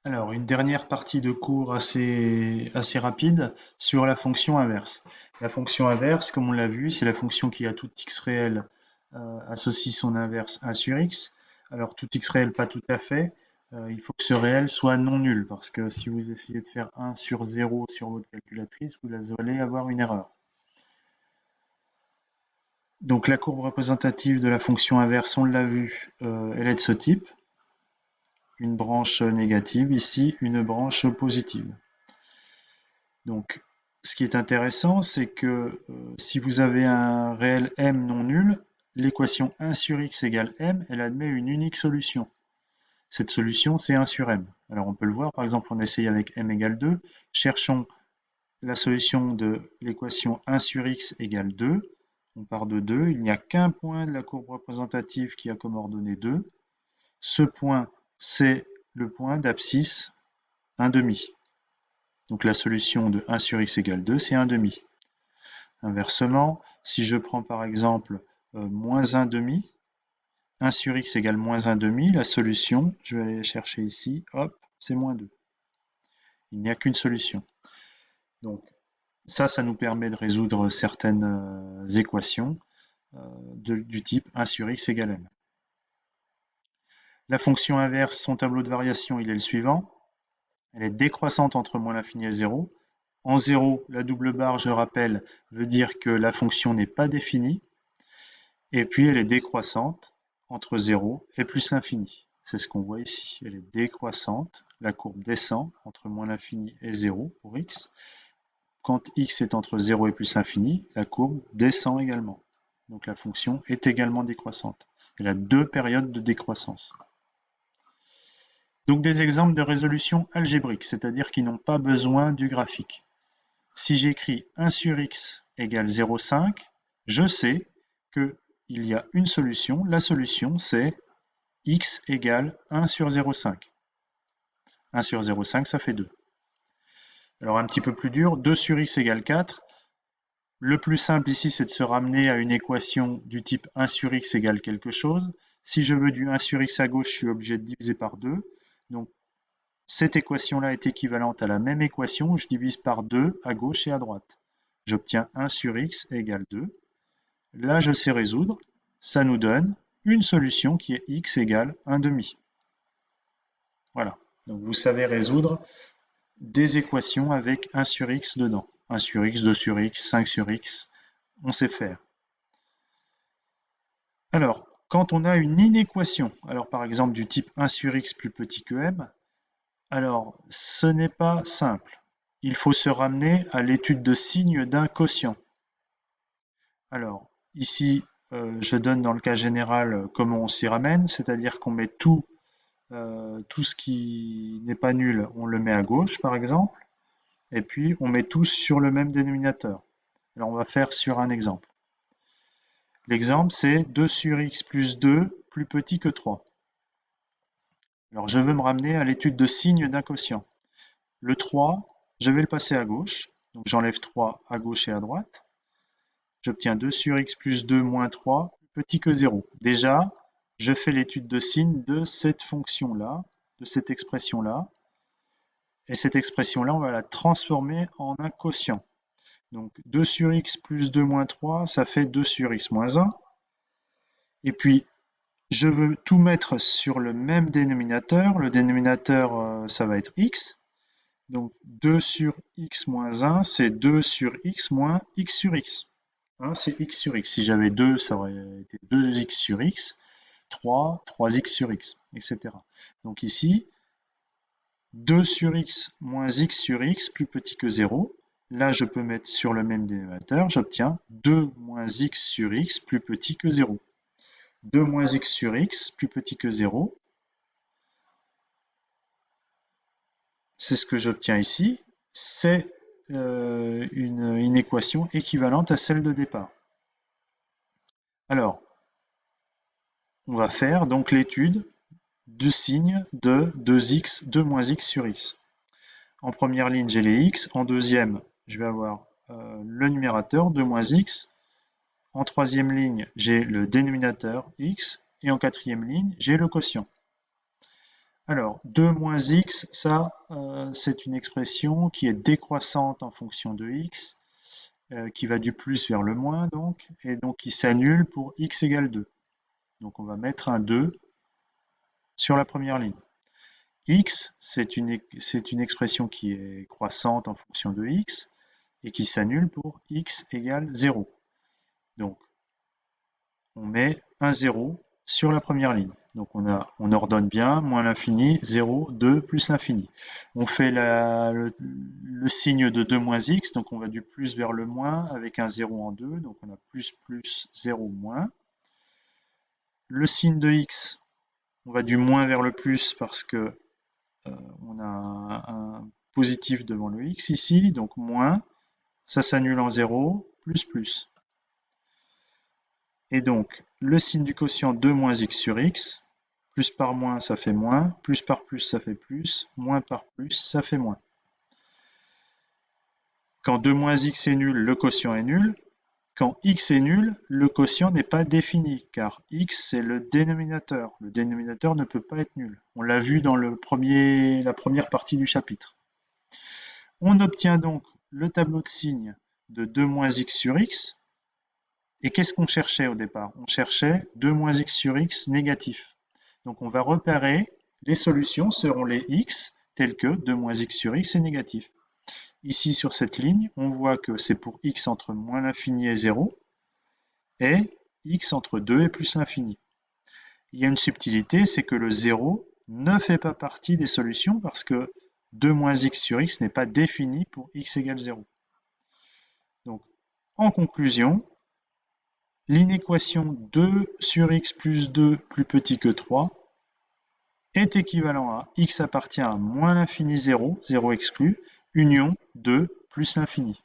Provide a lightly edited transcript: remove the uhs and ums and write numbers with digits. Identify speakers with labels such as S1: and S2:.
S1: Alors, une dernière partie de cours assez rapide sur la fonction inverse. La fonction inverse, comme on l'a vu, c'est la fonction qui a tout x réel associe son inverse 1 sur x. Alors, tout x réel, pas tout à fait. Il faut que ce réel soit non nul, parce que si vous essayez de faire 1 sur 0 sur votre calculatrice, vous allez avoir une erreur. Donc, la courbe représentative de la fonction inverse, on l'a vu, elle est de ce type. Une branche négative ici, une branche positive. Donc, ce qui est intéressant, c'est que si vous avez un réel m non nul, l'équation 1 sur x égale m, elle admet une unique solution. Cette solution, c'est 1 sur m. Alors, on peut le voir, par exemple, on essaye avec m égale 2. Cherchons la solution de l'équation 1 sur x égale 2. On part de 2. Il n'y a qu'un point de la courbe représentative qui a comme ordonnée 2. Ce point, c'est le point d'abscisse 1 demi. Donc la solution de 1 sur x égale 2, c'est 1 demi. Inversement, si je prends par exemple moins 1 demi, 1 sur x égale moins 1 demi, la solution, je vais aller chercher ici, hop, c'est moins 2. Il n'y a qu'une solution. Donc ça nous permet de résoudre certaines équations du type 1 sur x égale m. La fonction inverse, son tableau de variation, il est le suivant. Elle est décroissante entre moins l'infini et 0. En 0, la double barre, je rappelle, veut dire que la fonction n'est pas définie. Et puis, elle est décroissante entre 0 et plus l'infini. C'est ce qu'on voit ici. Elle est décroissante. La courbe descend entre moins l'infini et 0 pour x. Quand x est entre 0 et plus l'infini, la courbe descend également. Donc la fonction est également décroissante. Elle a deux périodes de décroissance. Donc des exemples de résolution algébrique, c'est-à-dire qui n'ont pas besoin du graphique. Si j'écris 1 sur x égale 0,5, je sais qu'il y a une solution. La solution, c'est x égale 1 sur 0,5. 1 sur 0,5, ça fait 2. Alors un petit peu plus dur, 2 sur x égale 4. Le plus simple ici, c'est de se ramener à une équation du type 1 sur x égale quelque chose. Si je veux du 1 sur x à gauche, je suis obligé de diviser par 2. Donc cette équation-là est équivalente à la même équation où je divise par 2 à gauche et à droite. J'obtiens 1 sur x égale 2. Là, je sais résoudre. Ça nous donne une solution qui est x égale 1 demi. Voilà. Donc vous savez résoudre des équations avec 1 sur x dedans. 1 sur x, 2 sur x, 5 sur x, on sait faire. Alors, quand on a une inéquation, alors par exemple du type 1 sur x plus petit que m, alors ce n'est pas simple. Il faut se ramener à l'étude de signes d'un quotient. Alors, ici, je donne dans le cas général comment on s'y ramène, c'est-à-dire qu'on met tout ce qui n'est pas nul, on le met à gauche par exemple, et puis on met tous sur le même dénominateur. Alors on va faire sur un exemple. L'exemple c'est 2 sur x plus 2 plus petit que 3. Alors je veux me ramener à l'étude de signes d'un quotient. Le 3, je vais le passer à gauche, donc j'enlève 3 à gauche et à droite. J'obtiens 2 sur x plus 2 moins 3 plus petit que 0. Déjà, je fais l'étude de signes de cette fonction-là, de cette expression-là. Et cette expression-là, on va la transformer en un quotient. Donc 2 sur x plus 2 moins 3, ça fait 2 sur x moins 1. Et puis, je veux tout mettre sur le même dénominateur. Le dénominateur, ça va être x. Donc 2 sur x moins 1, c'est 2 sur x moins x sur x. Hein, c'est x sur x. Si j'avais 2, ça aurait été 2x sur x. 3, 3x sur x, etc. Donc ici, 2 sur x moins x sur x plus petit que 0. Là, je peux mettre sur le même dénominateur, j'obtiens 2 moins x sur x plus petit que 0. 2 moins x sur x plus petit que 0. C'est ce que j'obtiens ici. C'est une équation équivalente à celle de départ. Alors, on va faire donc l'étude du signe de 2x, 2 moins x sur x. En première ligne, j'ai les x. En deuxième, je vais avoir le numérateur, 2 moins x. En troisième ligne, j'ai le dénominateur x. Et en quatrième ligne, j'ai le quotient. Alors, 2 moins x, ça, c'est une expression qui est décroissante en fonction de x, qui va du plus vers le moins, donc, et donc qui s'annule pour x égale 2. Donc on va mettre un 2 sur la première ligne. X, c'est une expression qui est croissante en fonction de x et qui s'annule pour x égale 0. Donc, on met un 0 sur la première ligne. Donc, on ordonne bien, moins l'infini, 0, 2, plus l'infini. On fait le signe de 2 moins x, donc on va du plus vers le moins avec un 0 en 2, donc on a plus, plus, 0, moins. Le signe de x, on va du moins vers le plus parce que on a un positif devant le x ici, donc moins, ça s'annule en 0, plus, plus. Et donc, le signe du quotient 2 moins x sur x, plus par moins, ça fait moins, plus par plus, ça fait plus, moins par plus, ça fait moins. Quand 2 moins x est nul, le quotient est nul. Quand x est nul, le quotient n'est pas défini, car x, c'est le dénominateur. Le dénominateur ne peut pas être nul. On l'a vu dans la première partie du chapitre. On obtient donc le tableau de signes de 2 moins x sur x. Et qu'est-ce qu'on cherchait au départ? On cherchait 2 moins x sur x négatif. Donc on va repérer les solutions seront les x telles que 2 moins x sur x est négatif. Ici sur cette ligne, on voit que c'est pour x entre moins l'infini et 0 et x entre 2 et plus l'infini. Il y a une subtilité, c'est que le 0 ne fait pas partie des solutions parce que 2 moins x sur x n'est pas défini pour x égale 0. Donc, en conclusion, l'inéquation 2 sur x plus 2 plus petit que 3 est équivalent à x appartient à moins l'infini 0, 0 exclu, union 2 plus l'infini.